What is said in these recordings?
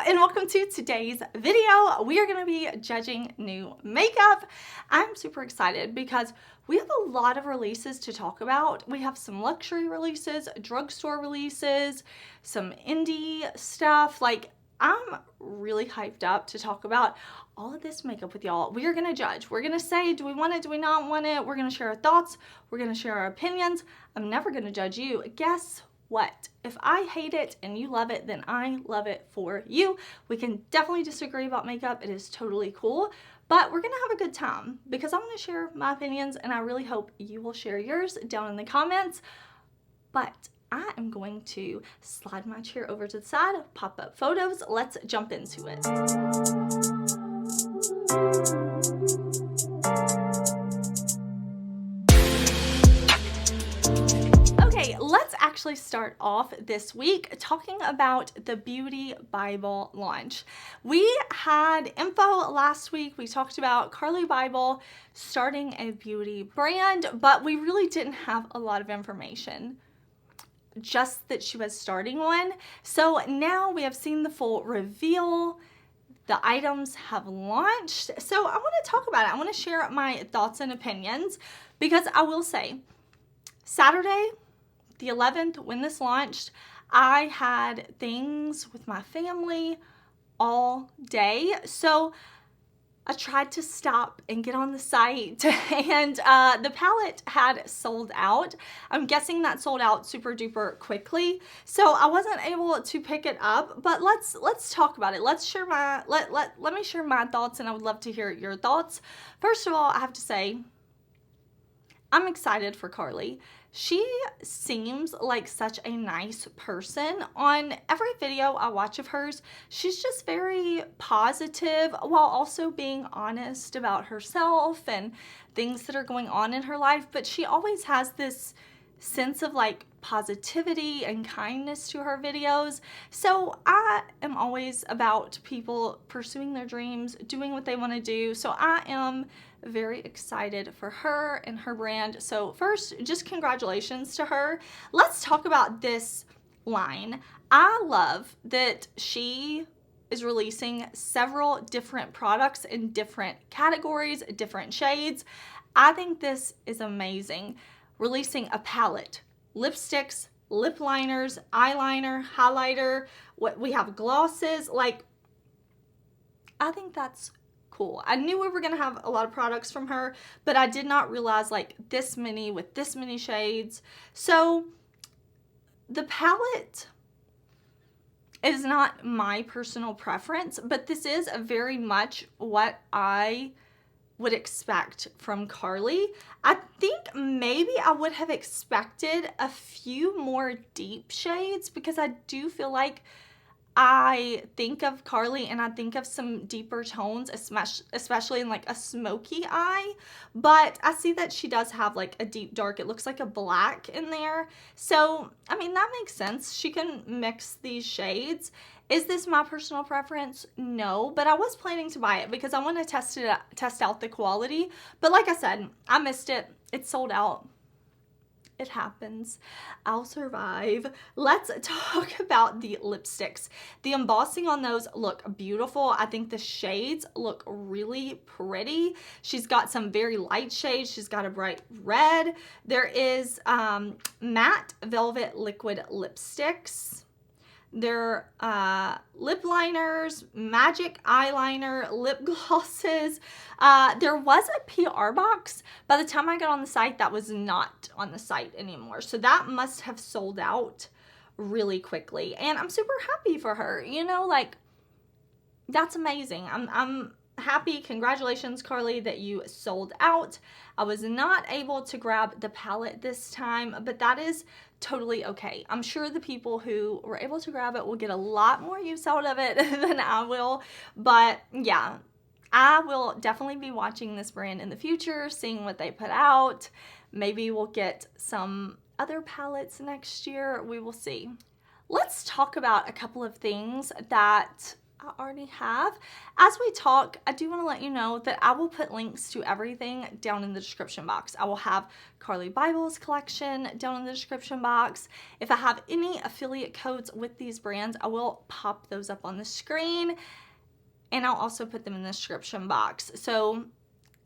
and welcome to today's video. We are going to be judging new makeup. I'm super excited because we have a lot of releases to talk about. We have some luxury releases, drugstore releases, some indie stuff. Like, I'm really hyped up to talk about all of this makeup with y'all. We are going to judge. We're going to say, do we want it? Do we not want it? We're going to share our thoughts. We're going to share our opinions. I'm never going to judge you. Guess what? If I hate it and you love it, then I love it for you. We can definitely disagree about makeup. It is totally cool, but we're gonna have a good time because I'm gonna share my opinions and I really hope you will share yours down in the comments. But I am going to slide my chair over to the side, pop up photos. Let's jump into it. Let's actually start off this week talking about the Beauty Bybel launch. We had info last week. We talked about Carli Bybel starting a beauty brand, but we really didn't have a lot of information, just that she was starting one. So now we have seen the full reveal. The items have launched. So I want to talk about it. I want to share my thoughts and opinions because I will say Saturday, the 11th, when this launched, I had things with my family all day. So I tried to stop and get on the site and the palette had sold out. I'm guessing that sold out super duper quickly. So I wasn't able to pick it up, but let's talk about it. Let's share my, let me share my thoughts and I would love to hear your thoughts. First of all, I have to say, I'm excited for Carli. She seems like such a nice person. On every video I watch of hers, she's just very positive while also being honest about herself and things that are going on in her life. But she always has this sense of like positivity and kindness to her videos. So I am always about people pursuing their dreams, doing what they want to do. So I am very excited for her and her brand. So first, just congratulations to her. Let's talk about this line. I love that she is releasing several different products in different categories, different shades. I think this is amazing. Releasing a palette, lipsticks, lip liners, eyeliner, highlighter, what we have glosses. Like, I think that's cool. I knew we were going to have a lot of products from her, but I did not realize like this many with this many shades. So the palette is not my personal preference, but this is very much what I would expect from Carli. I think maybe I would have expected a few more deep shades because I do feel like I think of Carli and I think of some deeper tones, especially in like a smoky eye. But I see that she does have like a deep dark. It looks like a black in there. So, I mean, that makes sense. She can mix these shades. Is this my personal preference? No, but I was planning to buy it because I want to test out the quality. But like I said, I missed it. It sold out. It happens. I'll survive. Let's talk about the lipsticks. The embossing on those look beautiful. I think the shades look really pretty. She's got some very light shades. She's got a bright red. There is matte velvet liquid lipsticks. They're lip liners, magic eyeliner, lip glosses. There was a PR box. By the time I got on the site, that was not on the site anymore. So that must have sold out really quickly. And I'm super happy for her. You know, like, that's amazing. I'm happy. Congratulations, Carli, that you sold out. I was not able to grab the palette this time, but that is totally okay. I'm sure the people who were able to grab it will get a lot more use out of it than I will. But yeah, I will definitely be watching this brand in the future, seeing what they put out. Maybe we'll get some other palettes next year. We will see. Let's talk about a couple of things that I already have. As we talk, I do want to let you know that I will put links to everything down in the description box. I will have Carli Bybel's collection down in the description box. If I have any affiliate codes with these brands, I will pop those up on the screen, and I'll also put them in the description box. So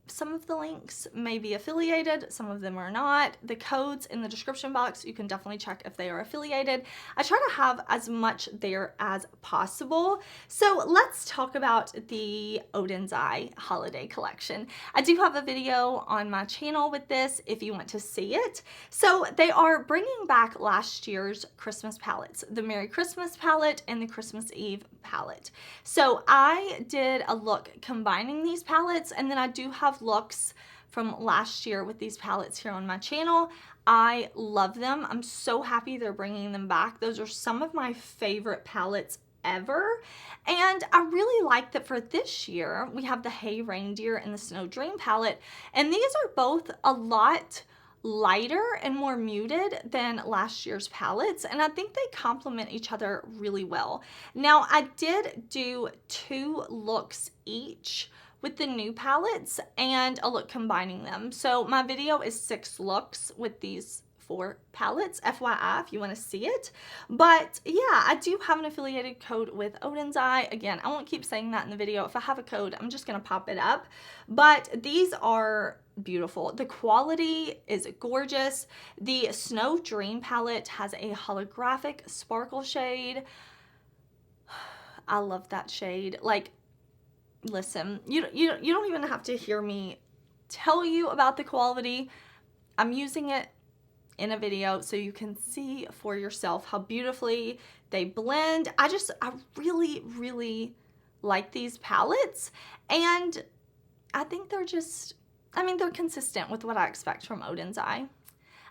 some of the links may be affiliated, some of them are not. The codes in the description box, you can definitely check if they are affiliated. I try to have as much there as possible. So let's talk about the Odin's Eye holiday collection. I do have a video on my channel with this if you want to see it. So they are bringing back last year's Christmas palettes, the Merry Christmas palette and the Christmas Eve palette. So I did a look combining these palettes, and then I do have looks from last year with these palettes here on my channel. I love them. I'm so happy they're bringing them back. Those are some of my favorite palettes ever, and I really like that for this year we have the Hey Reindeer and the Snow Dream palette, and these are both a lot lighter and more muted than last year's palettes, and I think they complement each other really well. Now, I did do 2 looks each with the new palettes and a look combining them. So my video is 6 looks with these 4 palettes, FYI, if you want to see it. But yeah, I do have an affiliated code with Odin's Eye. Again, I won't keep saying that in the video. If I have a code, I'm just going to pop it up. But these are beautiful. The quality is gorgeous. The Snow Dream palette has a holographic sparkle shade. I love that shade. Like, listen, you don't even have to hear me tell you about the quality. I'm using it in a video so you can see for yourself how beautifully they blend. I really, really like these palettes, and I think they're just, I mean, they're consistent with what I expect from Odin's Eye.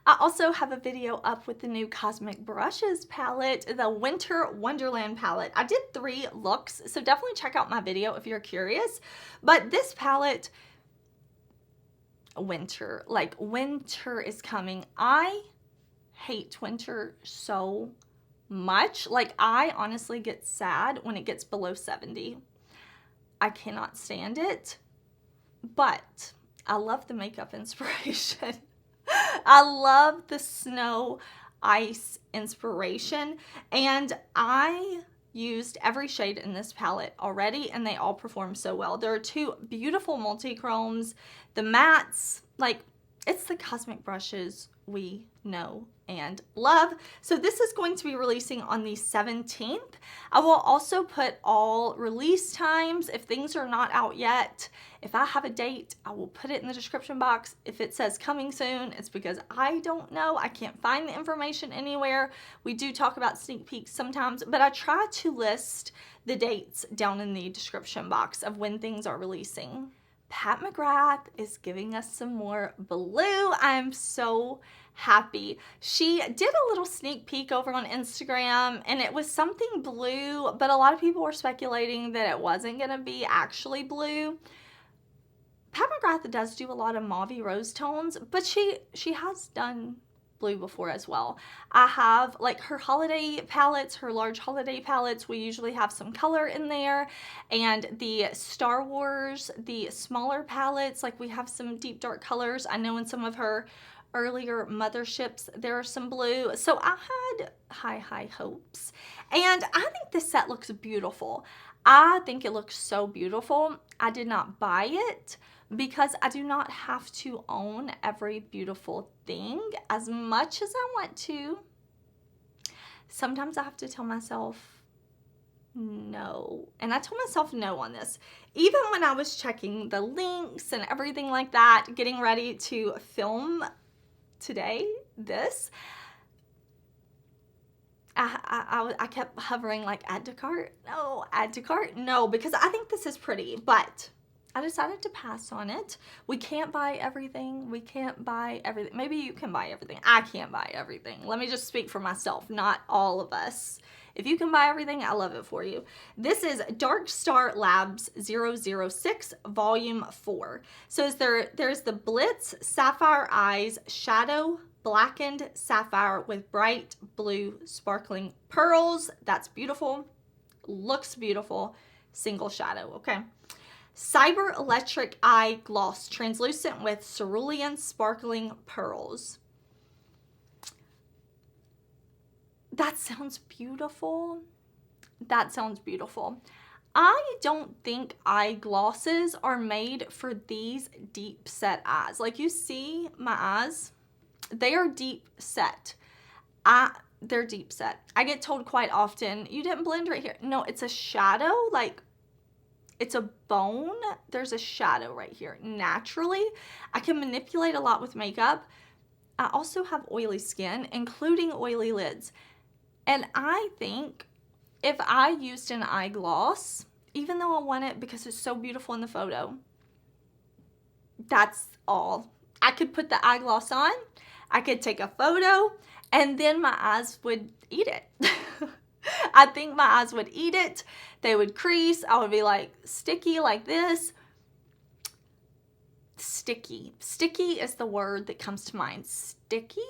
I also have a video up with the new Cosmic Brushes palette, the Winter Wonderland palette. I did 3 looks, so definitely check out my video if you're curious. But this palette, winter, like winter is coming. I hate winter so much. Like, I honestly get sad when it gets below 70. I cannot stand it, but I love the makeup inspiration. I love the snow ice inspiration, and I used every shade in this palette already, and they all perform so well. There are 2 beautiful multi-chromes, the mattes, like, it's the Cosmic Brushes we know and love. So this is going to be releasing on the 17th. I will also put all release times if things are not out yet. If I have a date, I will put it in the description box. If it says coming soon, it's because I don't know. I can't find the information anywhere. We do talk about sneak peeks sometimes, but I try to list the dates down in the description box of when things are releasing. Pat Mcgrath is giving us some more blue. I'm so happy. She did a little sneak peek over on Instagram, and it was something blue, but a lot of people were speculating that it wasn't going to be actually blue. Pat Mcgrath does do a lot of mauve rose tones, but she has done blue before as well. I have, like, her holiday palettes, her large holiday palettes, we usually have some color in there, and the Star Wars, the smaller palettes, like, we have some deep dark colors. I know in some of her earlier motherships there are some blue, so I had high hopes, and I think this set looks beautiful. I think it looks so beautiful. I did not buy it because I do not have to own every beautiful thing as much as I want to. Sometimes I have to tell myself no. And I told myself no on this. Even when I was checking the links and everything like that, getting ready to film today, I kept hovering like, add to cart, no, add to cart, no, because I think this is pretty, but I decided to pass on it. We can't buy everything. We can't buy everything. Maybe you can buy everything. I can't buy everything. Let me just speak for myself, not all of us. If you can buy everything, I love it for you. This is Dark Star Labs 006 Volume 4. So there's the Blitz Sapphire Eyes Shadow Blackened Sapphire with bright blue sparkling pearls. That's beautiful. Looks beautiful. Single shadow, okay? Cyber Electric Eye Gloss, translucent with cerulean sparkling pearls. That sounds beautiful. That sounds beautiful. I don't think eye glosses are made for these deep set eyes. Like you see my eyes, they are deep set. They're deep set. I get told quite often, you didn't blend right here. No, it's a shadow, like it's a bone. There's a shadow right here. Naturally, I can manipulate a lot with makeup. I also have oily skin, including oily lids. And I think if I used an eye gloss, even though I want it because it's so beautiful in the photo, that's all. I could put the eye gloss on, I could take a photo, and then my eyes would eat it. I think my eyes would eat it. They would crease. I would be like sticky like this. Sticky. Sticky is the word that comes to mind. Sticky?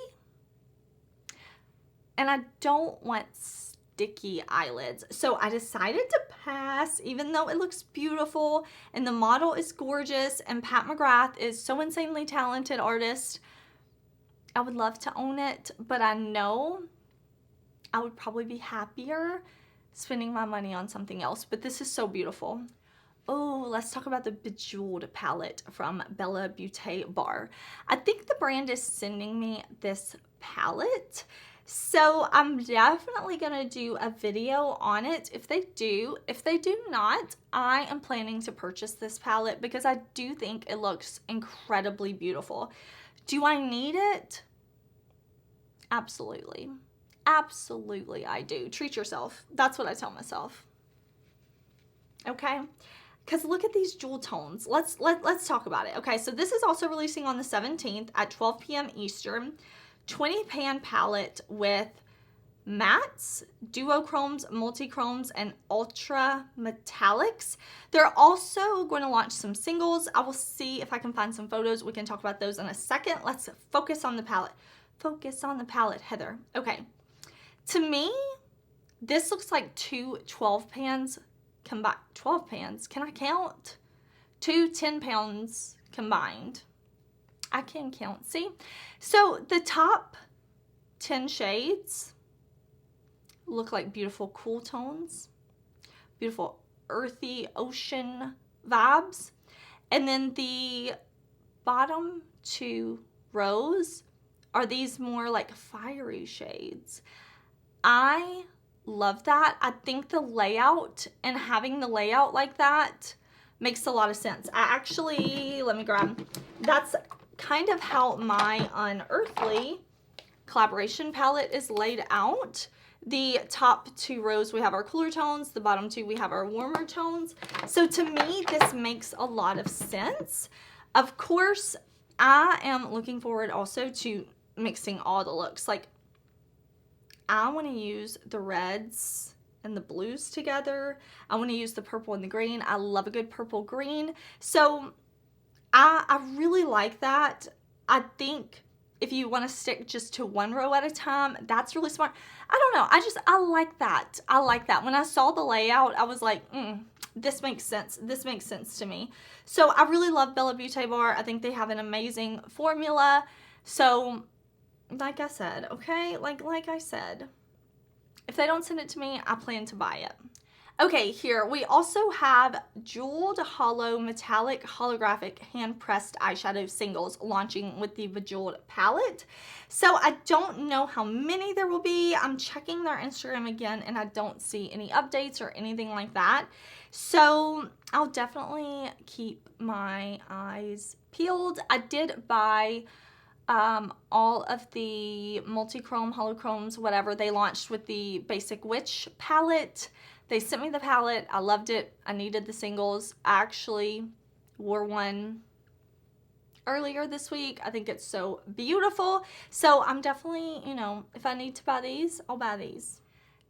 And I don't want sticky eyelids. So I decided to pass, even though it looks beautiful and the model is gorgeous and Pat Mcgrath is so insanely talented artist. I would love to own it, but I know I would probably be happier spending my money on something else. But this is so beautiful. Oh, let's talk about the Bejeweled palette from BellaBeauteBar. I think the brand is sending me this palette, so I'm definitely gonna do a video on it if they do. If they do not, I am planning to purchase this palette because I do think it looks incredibly beautiful. Do I need it? Absolutely. Absolutely I do. Treat yourself. That's what I tell myself. Okay? Because look at these jewel tones. Let's talk about it. Okay, so this is also releasing on the 17th at 12 p.m. Eastern. 20 pan palette with mattes, duochromes, multichromes, and ultra metallics. They're also going to launch some singles. I will see if I can find some photos. We can talk about those in a second. Let's focus on the palette. Focus on the palette, Heather. Okay. To me, this looks like two 12 pans combined. 12 pans? Can I count? Two 10 pounds combined. I can count, see? So the top 10 shades look like beautiful cool tones, beautiful earthy ocean vibes. And then the bottom 2 rows are these more like fiery shades. I love that. I think the layout and having the layout like that makes a lot of sense. I actually, let me grab, that's kind of how my Unearthly collaboration palette is laid out. The top 2 rows we have our cooler tones, the bottom 2 we have our warmer tones. So to me this makes a lot of sense. Of course I am looking forward also to mixing all the looks. Like I want to use the reds and the blues together. I want to use the purple and the green. I love a good purple green. So I really like that. I think if you want to stick just to 1 row at a time, that's really smart. I don't know. I like that. I like that. When I saw the layout, I was like, this makes sense. This makes sense to me. So I really love BellaBeauteBar. I think they have an amazing formula. So like I said, okay, like I said, if they don't send it to me, I plan to buy it. Okay, here we also have jeweled hollow metallic holographic hand pressed eyeshadow singles launching with the Bejeweled palette. So I don't know how many there will be. I'm checking their Instagram again and I don't see any updates or anything like that. So I'll definitely keep my eyes peeled. I did buy all of the multi-chrome, holochromes, whatever they launched with the Basic Witch palette. They sent me the palette. I loved it. I needed the singles. I actually wore one earlier this week. I think it's so beautiful. So I'm definitely, you know, if I need to buy these, I'll buy these.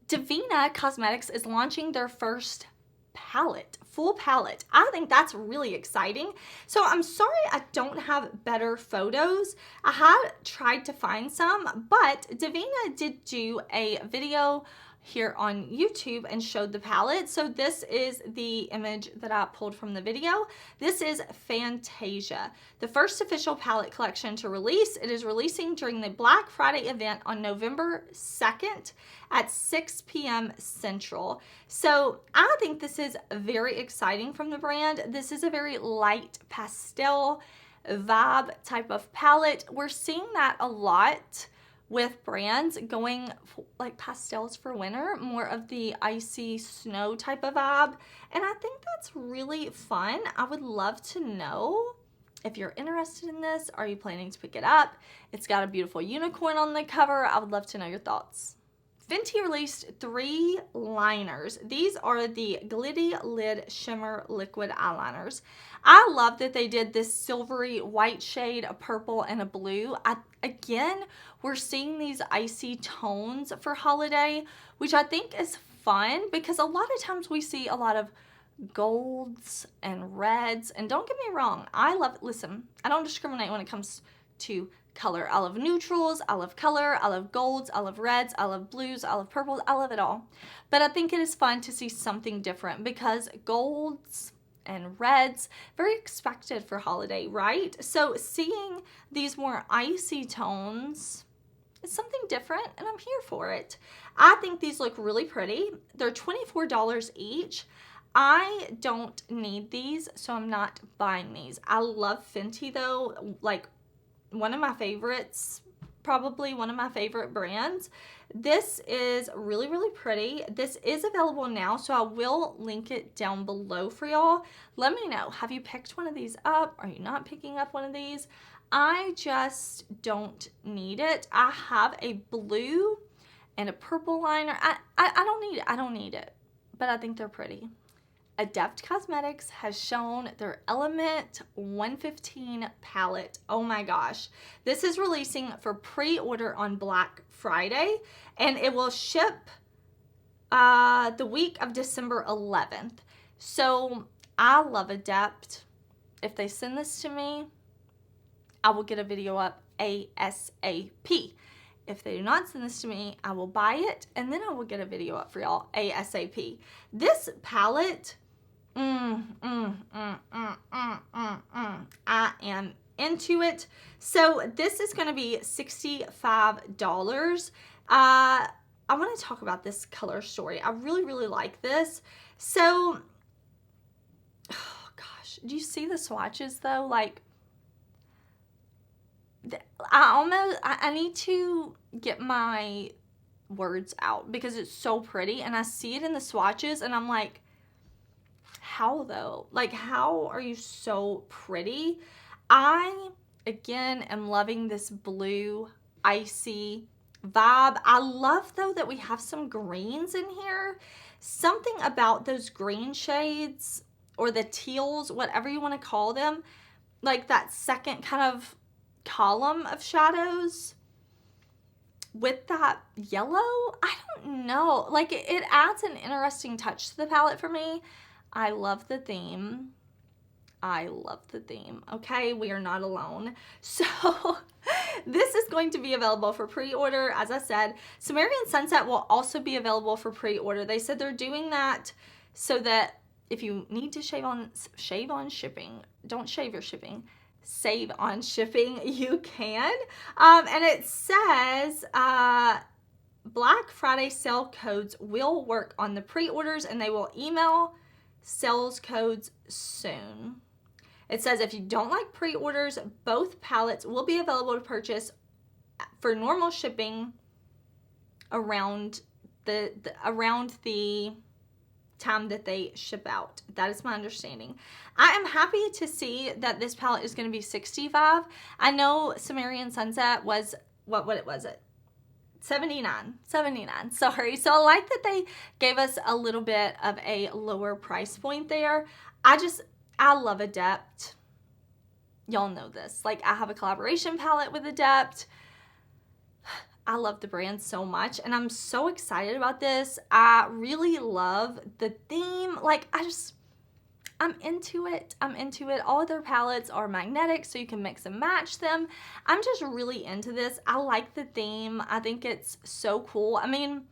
Divina Cosmetics is launching their first palette, full palette. I think that's really exciting. So I'm sorry I don't have better photos. I had tried to find some, but Divina did do a video here on YouTube and showed the palette. So this is the image that I pulled from the video. This is Fantasia, the first official palette collection to release. It is releasing during the Black Friday event on November 2nd at 6 p.m. Central. So I think this is very exciting from the brand. This is a very light pastel vibe type of palette. We're seeing that a lot with brands going like pastels for winter, more of the icy snow type of vibe. And I think that's really fun. I would love to know if you're interested in this. Are you planning to pick it up? It's got a beautiful unicorn on the cover. I would love to know your thoughts. Fenty released 3 liners. These are the Glitty Lid Shimmer Liquid Eyeliners. I love that they did this silvery white shade, a purple, and a blue. Again, we're seeing these icy tones for holiday, which I think is fun because a lot of times we see a lot of golds and reds. And don't get me wrong, listen, I don't discriminate when it comes to color. I love neutrals, I love color, I love golds, I love reds, I love blues, I love purples, I love it all. But I think it is fun to see something different because golds and reds, very expected for holiday, right? So seeing these more icy tones is something different and I'm here for it. I think these look really pretty. They're $24 each. I don't need these, so I'm not buying these. I love Fenty though, like one of my favorites, probably one of my favorite brands. This is really, really pretty. This is available now, so I will link it down below for y'all. Let me know, have you picked one of these up? Are you not picking up one of these? I just don't need it. I have a blue and a purple liner. I don't need it. I don't need it, but I think they're pretty. Adept Cosmetics has shown their Element 115 palette. Oh my gosh. This is releasing for pre-order on Black Friday and it will ship the week of December 11th. So I love Adept. If they send this to me, I will get a video up ASAP. If they do not send this to me, I will buy it and then I will get a video up for y'all ASAP. This palette, I am into it. So this is going to be $65. I want to talk about this color story. I really, really like this. So, oh gosh, do you see the swatches though? Like, I need to get my words out because it's so pretty and I see it in the swatches and I'm like, how though? Like, how are you so pretty? I, again, am loving this blue icy vibe. I love though that we have some greens in here. Something about those green shades or the teals, whatever you want to call them, like that second kind of column of shadows with that yellow. I don't know, like it adds an interesting touch to the palette for me. I love the theme. I love the theme. Okay, we are not alone. So this is going to be available for pre-order. As I said, Sumerian Sunset will also be available for pre-order. They said they're doing that so that if you need to shave on shipping, don't shave your shipping, save on shipping, you can. And it says Black Friday sale codes will work on the pre-orders and they will email sales codes soon. It says if you don't like pre-orders, both palettes will be available to purchase for normal shipping around the time that they ship out. That is my understanding. I am happy to see that this palette is going to be $65. I know Sumerian Sunset was, what was it? $79, sorry. So I like that they gave us a little bit of a lower price point there. I love Adept. Y'all know this. Like, I have a collaboration palette with Adept. I love the brand so much and I'm so excited about this. I really love the theme. Like, I'm into it. I'm into it. All of their palettes are magnetic so you can mix and match them. I'm just really into this. I like the theme. I think it's so cool. I mean,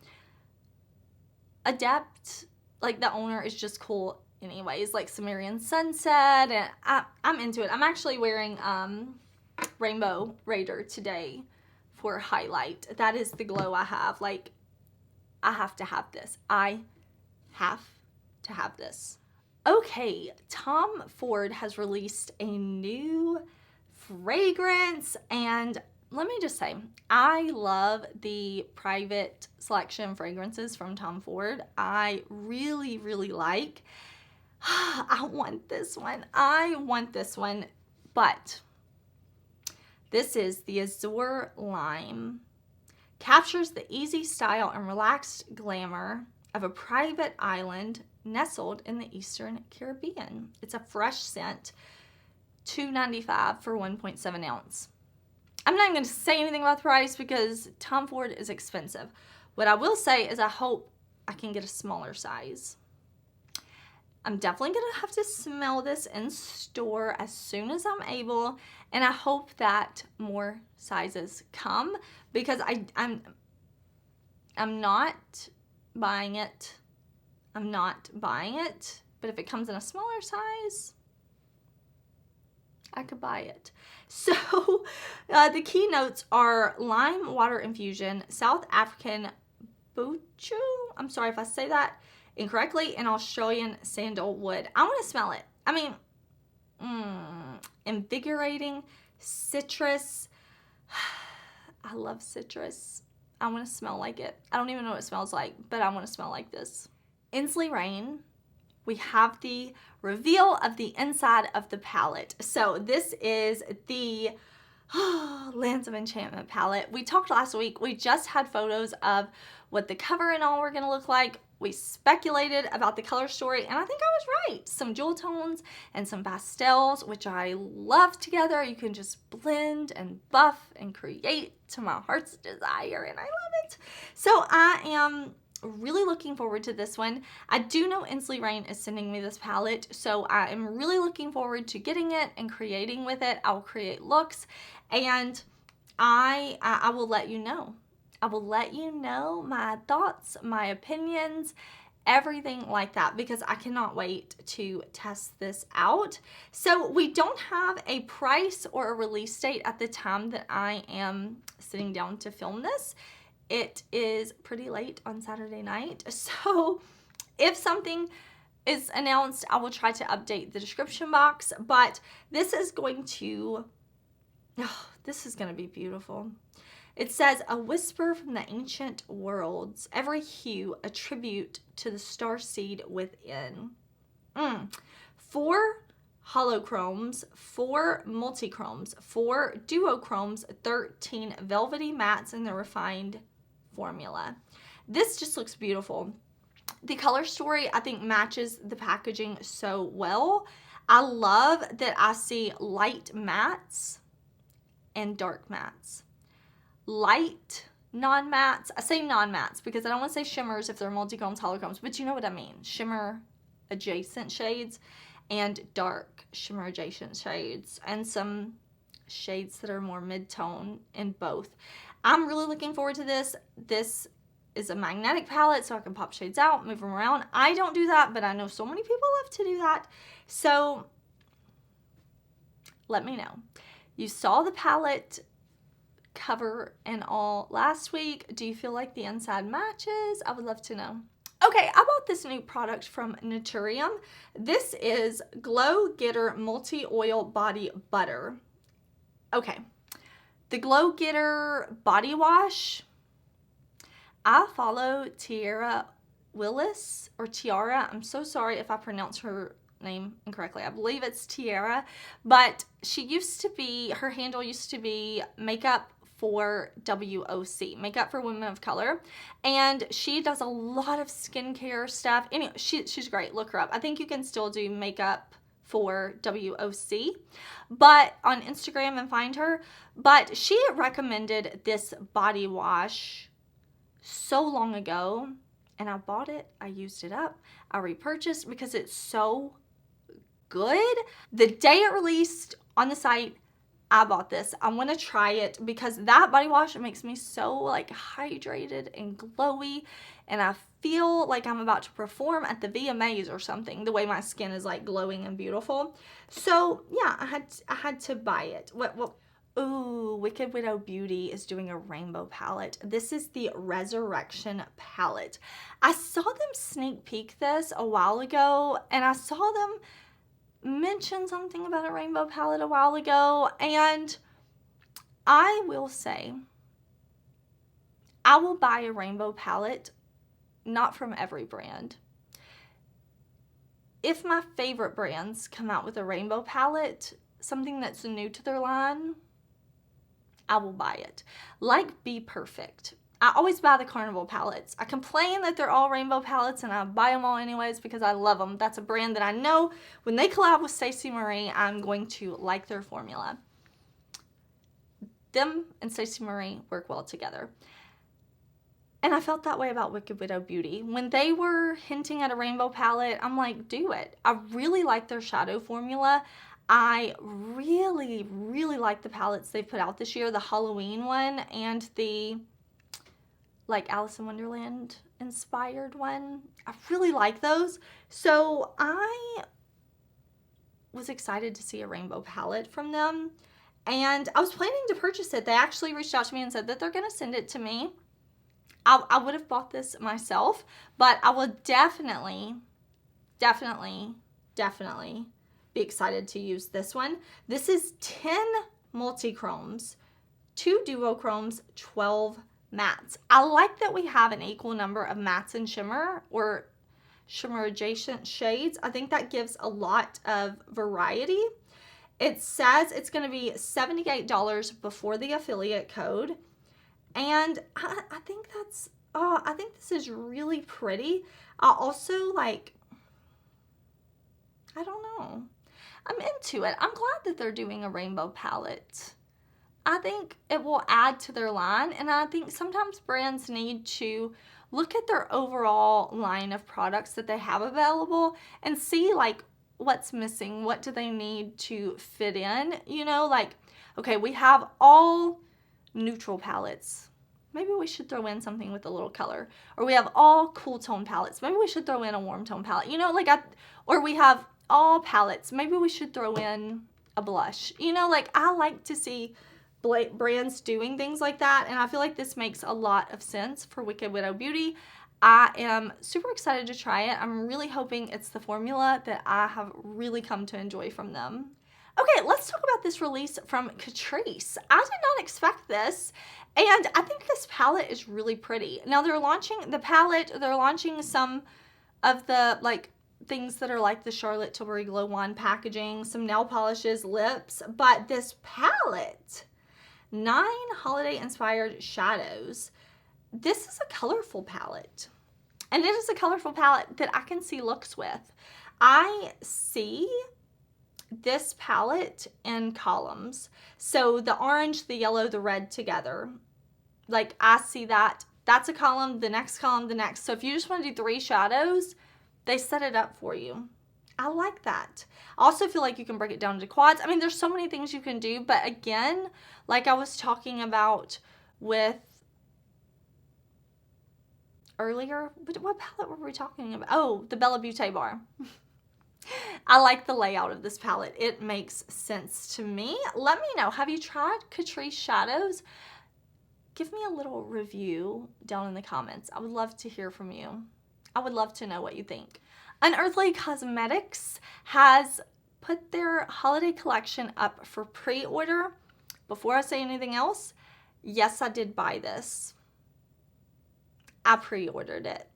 Adept, like the owner is just cool anyways, like Sumerian Sunset, and I'm into it. I'm actually wearing Rainbow Raider today for highlight. That is the glow I have. Like, I have to have this. I have to have this. Okay, Tom Ford has released a new fragrance, and let me just say, I love the private selection fragrances from Tom Ford. I really, really like. I want this one. I want this one, but this is the Azure Lime. Captures the easy style and relaxed glamour of a private island nestled in the Eastern Caribbean. It's a fresh scent, $2.95 for 1.7 ounce. I'm not even going to say anything about the price because Tom Ford is expensive. What I will say is I hope I can get a smaller size. I'm definitely going to have to smell this in store as soon as I'm able, and I hope that more sizes come because I'm not buying it. I'm not buying it, but if it comes in a smaller size, I could buy it. So the key notes are lime water infusion, South African Beaute, I'm sorry if I say that incorrectly, and Australian sandalwood. I want to smell it. I mean, invigorating citrus. I love citrus. I want to smell like it. I don't even know what it smells like, but I want to smell like this. Ensley Rain. We have the reveal of the inside of the palette. So this is the Lands of Enchantment palette. We talked last week. We just had photos of what the cover and all were going to look like. We speculated about the color story, and I think I was right. Some jewel tones and some pastels, which I love together. You can just blend and buff and create to my heart's desire, and I love it. So I am really looking forward to this one. I do know Ensley Rain is sending me this palette, so I am really looking forward to getting it and creating with it. I'll create looks, and I will let you know. I will let you know my thoughts, my opinions, everything like that, because I cannot wait to test this out. So we don't have a price or a release date at the time that I am sitting down to film this. It is pretty late on Saturday night, so if something is announced, I will try to update the description box, but this is going to be beautiful. It says, a whisper from the ancient worlds, every hue a tribute to the starseed within. 4 holochromes, 4 multichromes, 4 duochromes, 13 velvety mattes in the refined formula. This just looks beautiful. The color story, I think, matches the packaging so well. I love that I see light mattes and dark mattes. Light non-mattes. I say non-mattes because I don't want to say shimmers if they're multichromes, holochromes, but you know what I mean. Shimmer adjacent shades and dark shimmer adjacent shades, and some shades that are more mid-tone in both. I'm really looking forward to this. This is a magnetic palette, so I can pop shades out, move them around. I don't do that, but I know so many people love to do that. So let me know. You saw the palette cover and all last week. Do you feel like the inside matches? I would love to know. Okay, I bought this new product from Naturium. This is Glow Getter Multi-Oil Body Butter. Okay, the Glow Getter Body Wash. I follow Tiara Willis, or Tiara. I'm so sorry if I pronounce her name incorrectly. I believe it's Tiara, but she used to be, her handle used to be Makeup for WOC, Makeup for Women of Color, and she does a lot of skincare stuff. Anyway, she's great. Look her up. I think you can still do Makeup for WOC, but on Instagram, and find her. But she recommended this body wash so long ago, and I bought it. I used it up. I repurchased because it's so good. The day it released on the site, I bought this. I want to try it because that body wash makes me so like hydrated and glowy, and I feel like I'm about to perform at the VMAs or something, the way my skin is like glowing and beautiful. So yeah, I had to buy it. Ooh, Wicked Widow Beauty is doing a rainbow palette. This is the Resurrection palette. I saw them sneak peek this a while ago, and I saw them mention something about a rainbow palette a while ago, and I will say I will buy a rainbow palette, not from every brand. If my favorite brands come out with a rainbow palette, something that's new to their line, I will buy it. Like Be Perfect. I always buy the Carnival palettes. I complain that they're all rainbow palettes, and I buy them all anyways because I love them. That's a brand that I know when they collab with Stacey Marie, I'm going to like their formula. Them and Stacey Marie work well together. And I felt that way about Wicked Widow Beauty. When they were hinting at a rainbow palette, I'm like, do it. I really like their shadow formula. I really, really like the palettes they put out this year. The Halloween one and the like Alice in Wonderland inspired one. I really like those. So I was excited to see a rainbow palette from them, and I was planning to purchase it. They actually reached out to me and said that they're going to send it to me. I would have bought this myself, but I will definitely be excited to use this one. This is 10 multi-chromes, 2 duochromes, 12 mattes. I like that we have an equal number of mattes and shimmer or shimmer adjacent shades. I think that gives a lot of variety. It says it's going to be $78 before the affiliate code. And I think that's, I think this is really pretty. I also like, I don't know. I'm into it. I'm glad that they're doing a rainbow palette. I think it will add to their line, and I think sometimes brands need to look at their overall line of products that they have available and see like what's missing, what do they need to fit in, you know, like, okay, we have all neutral palettes. Maybe we should throw in something with a little color. Or we have all cool tone palettes. Maybe we should throw in a warm tone palette. You know, like, or we have all palettes. Maybe we should throw in a blush. You know, like, I like to see brands doing things like that, and I feel like this makes a lot of sense for Wicked Widow Beauty. I am super excited to try it. I'm really hoping it's the formula that I have really come to enjoy from them. Okay, let's talk about this release from Catrice. I did not expect this, and I think this palette is really pretty. Now they're launching the palette, they're launching some of the like things that are like the Charlotte Tilbury Glow Wand packaging, some nail polishes, lips, but this palette, 9 holiday inspired shadows. This is a colorful palette, and it is a colorful palette that I can see looks with. I see this palette in columns. So the orange, the yellow, the red together. Like I see that. That's a column, the next column, the next. So if you just want to do 3 shadows, they set it up for you. I like that. I also feel like you can break it down into quads. I mean, there's so many things you can do, but again, like I was talking about with earlier, what palette were we talking about? Oh, the BellaBeauteBar. I like the layout of this palette. It makes sense to me. Let me know, have you tried Catrice shadows? Give me a little review down in the comments. I would love to hear from you. I would love to know what you think. Unearthly Cosmetics has put their holiday collection up for pre-order. Before I say anything else, yes, I did buy this. I pre-ordered it,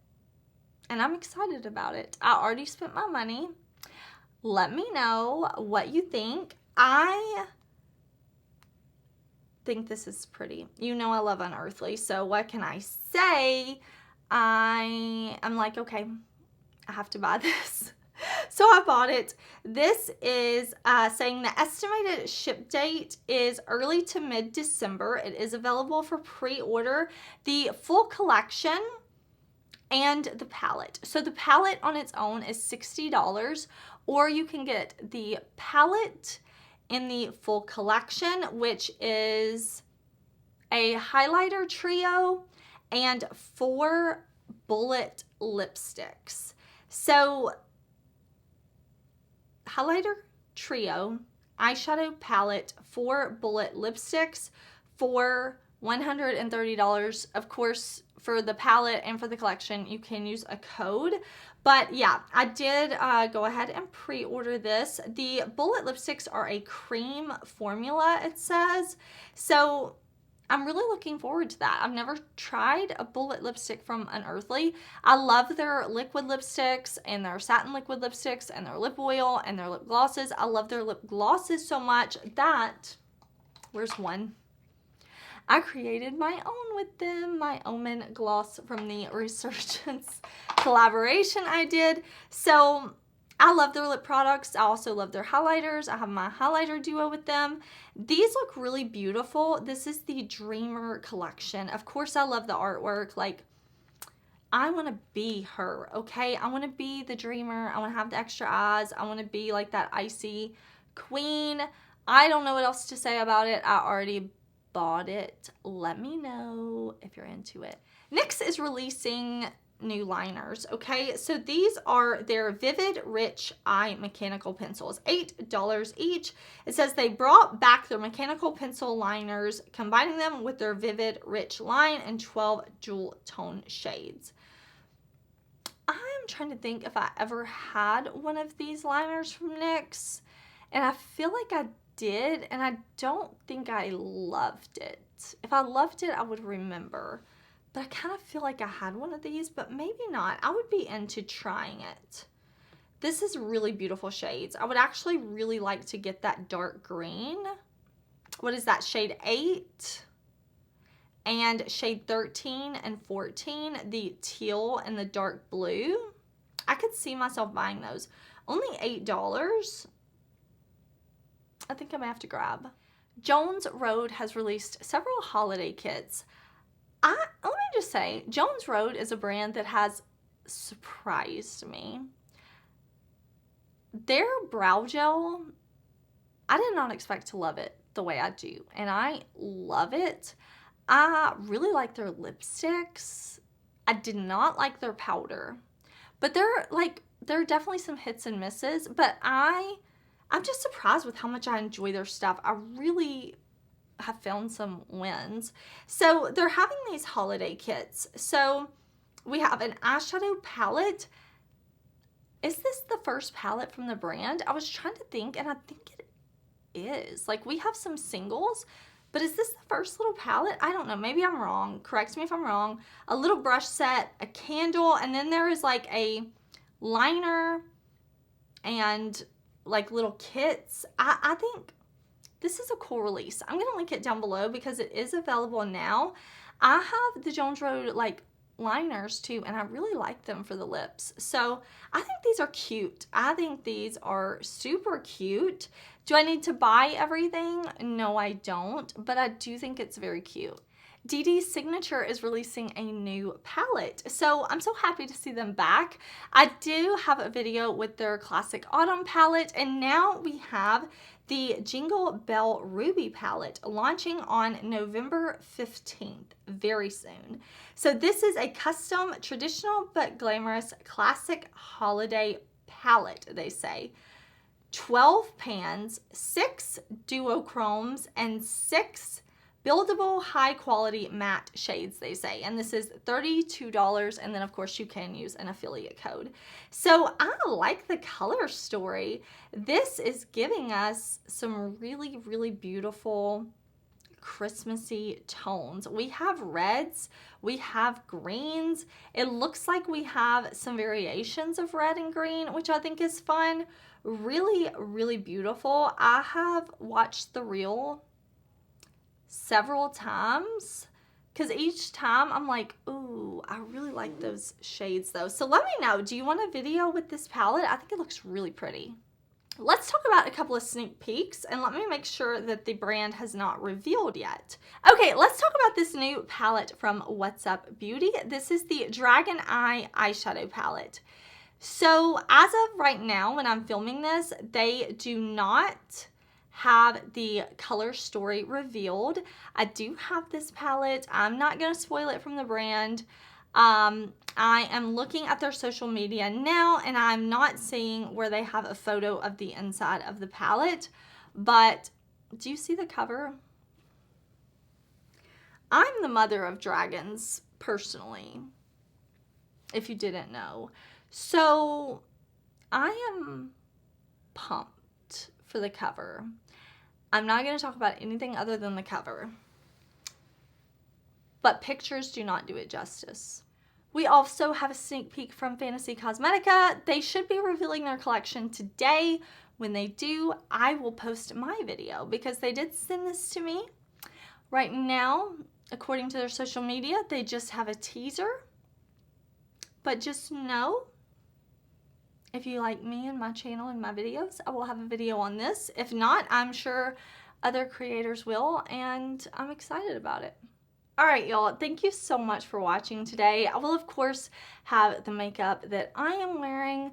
and I'm excited about it. I already spent my money. Let me know what you think. I think this is pretty. You know I love Unearthly, so what can I say? I'm like, okay, I have to buy this. So I bought it. This is saying the estimated ship date is early to mid-December. It is available for pre-order. The full collection and the palette. So the palette on its own is $60, or you can get the palette in the full collection, which is a highlighter trio and 4 bullet lipsticks. So highlighter trio, eyeshadow palette, 4 bullet lipsticks for $130. Of course, for the palette and for the collection, you can use a code. But yeah, I did go ahead and pre-order this. The bullet lipsticks are a cream formula, it says. So I'm really looking forward to that. I've never tried a bullet lipstick from Unearthly. I love their liquid lipsticks and their satin liquid lipsticks and their lip oil and their lip glosses. I love their lip glosses so much that, where's one? I created my own with them, my Omen gloss from the Resurgence collaboration I did. So I love their lip products. I also love their highlighters. I have my highlighter duo with them. These look really beautiful. This is the Dreamer collection. Of course, I love the artwork. Like, I want to be her, okay? I want to be the Dreamer. I want to have the extra eyes. I want to be like that icy queen. I don't know what else to say about it. I already bought it. Let me know if you're into it. NYX is releasing new liners, okay? So these are their Vivid Rich Eye Mechanical Pencils, $8 each. It says they brought back their mechanical pencil liners, combining them with their Vivid Rich line in 12 jewel tone shades. I'm trying to think if I ever had one of these liners from NYX, and I feel like I did, and I don't think I loved it. If I loved it, I would remember. But I kind of feel like I had one of these, but maybe not. I would be into trying it. This is really beautiful shades. I would actually really like to get that dark green. What is that? Shade 8 and shade 13 and 14, the teal and the dark blue. I could see myself buying those. Only $8. I think I may have to grab. Jones Road has released several holiday kits. Let me just say, Jones Road is a brand that has surprised me. Their brow gel, I did not expect to love it the way I do, and I love it. I really like their lipsticks. I did not like their powder, but there are definitely some hits and misses, but I'm just surprised with how much I enjoy their stuff. I really have found some wins. So they're having these holiday kits. So we have an eyeshadow palette. Is this the first palette from the brand? I was trying to think, and I think it is. Like, we have some singles, but is this the first little palette? I don't know. Maybe I'm wrong. Correct me if I'm wrong. A little brush set, a candle, and then there is like a liner and like little kits. I think this is a cool release. I'm going to link it down below because it is available now. I have the Jones Road like liners too, and I really like them for the lips. So I think these are cute. I think these are super cute. Do I need to buy everything? No, I don't, but I do think it's very cute. DeDe Signature is releasing a new palette, so I'm so happy to see them back. I do have a video with their classic autumn palette, and now we have the Jingle Bell Ruby palette launching on November 15th, very soon. So this is a custom, traditional but glamorous classic holiday palette, they say. 12 pans, 6 duochromes, and 6 buildable high-quality matte shades, they say. And this is $32, and then, of course, you can use an affiliate code. So I like the color story. This is giving us some really, really beautiful Christmassy tones. We have reds, we have greens. It looks like we have some variations of red and green, which I think is fun. Really, really beautiful. I have watched the reel several times because each time I'm like, ooh, I really like those shades though. So let me know, do you want a video with this palette? I think it looks really pretty. Let's talk about a couple of sneak peeks, and let me make sure that the brand has not revealed yet. Okay, let's talk about this new palette from What's Up Beauty. This is the Dragon Eye eyeshadow palette. So as of right now, when I'm filming this, they do not have the color story revealed. I do have this palette. I'm not going to spoil it from the brand. I am looking at their social media now, and I'm not seeing where they have a photo of the inside of the palette. But do you see the cover? I'm the mother of dragons, personally, if you didn't know. So I am pumped for the cover. I'm not going to talk about anything other than the cover, but pictures do not do it justice. We also have a sneak peek from Fantasy Cosmetica. They should be revealing their collection today. When they do, I will post my video because they did send this to me. Right now, according to their social media, they just have a teaser. But just know, if you like me and my channel and my videos, I will have a video on this. If not, I'm sure other creators will, and I'm excited about it. All right, y'all, thank you so much for watching today. I will, of course, have the makeup that I am wearing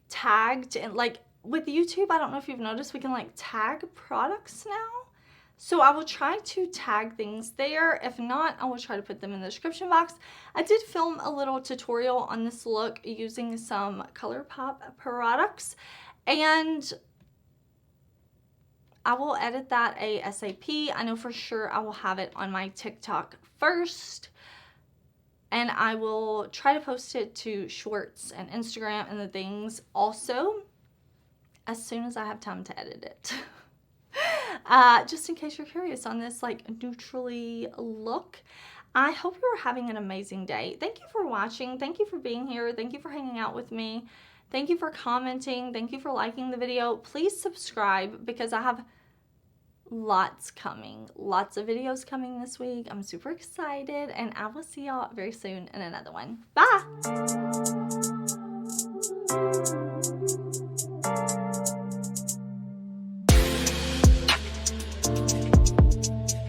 tagged. And like with YouTube, I don't know if you've noticed, we can like tag products now. So I will try to tag things there. If not, I will try to put them in the description box. I did film a little tutorial on this look using some ColourPop products, and I will edit that ASAP. I know for sure I will have it on my TikTok first, and I will try to post it to Shorts and Instagram and the things also as soon as I have time to edit it. Just in case you're curious on this like neutrally look. I hope you're having an amazing day. Thank you for watching. Thank you for being here. Thank you for hanging out with me. Thank you for commenting. Thank you for liking the video. Please subscribe because I have lots coming. Lots of videos coming this week. I'm super excited, and I will see y'all very soon in another one. Bye!